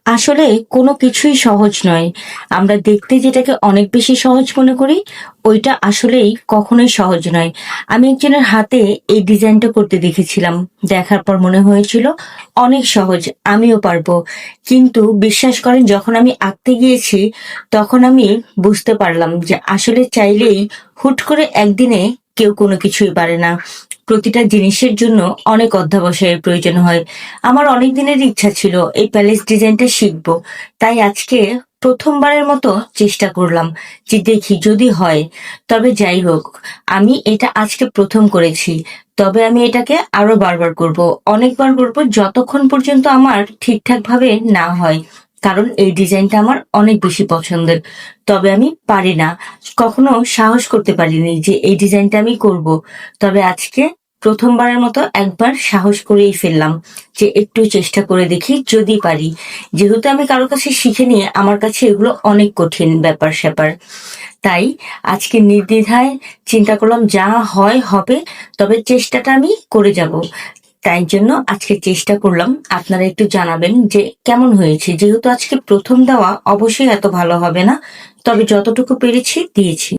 আসলে কোনো কিছুই সহজ নয়। আমরা দেখতে যেটাকে অনেক বেশি সহজ মনে করি, ওইটা আসলেই কখনোই সহজ নয়। আমি একজনের হাতে এই ডিজাইনটা করতে দেখেছিলাম। দেখার পর মনে হয়েছিল অনেক সহজ, আমিও পারবো। কিন্তু বিশ্বাস করেন যখন আমি আঁকতে গিয়েছি, তখন আমি বুঝতে পারলাম যে আসলে চাইলেই হুট করে একদিনে কেউ কোনো কিছুই পারে না। প্রতিটা জিনিসের জন্য অনেক অধ্যবসায়ের প্রয়োজন হয়। আমার অনেক দিনের ইচ্ছা ছিল এই প্যালেস ডিজাইনটা শিখবো। তাই আজকে প্রথমবারের মতো চেষ্টা করলাম যে দেখি যদি হয়। তবে যাই হোক, আমি এটা আজকে প্রথম করেছি। তবে আমি এটাকে আরো বারবার করব। অনেকবার করব যতক্ষণ পর্যন্ত আমার ঠিকঠাকভাবে না হয়। কারণ এই ডিজাইনটা আমার অনেক বেশি পছন্দের। তবে আমি পারি না। কখনো সাহস করতে পারিনি যে এই ডিজাইনটা আমি করব। তবে আজকে প্রথমবারের মতো একবার সাহস করেই ফেললাম যে একটু চেষ্টা করে দেখি যদি পারি। যেহেতু আমি কারো কাছে শিখে নিয়ে আমার কাছে এগুলো অনেক কঠিন ব্যাপার-স্যাপার। তাই আজকে নির্দ্বিধায় চিন্তা করলাম যা হয় হবে, তবে চেষ্টাটা আমি করে যাব। তাই জন্য আজকে চেষ্টা করলাম। আপনারা একটু জানাবেন যে কেমন হয়েছে? যেহেতু আজকে প্রথম দেওয়া অবশ্যই এত ভালো হবে না। তবে যতটুকু পেরেছি দিয়েছি।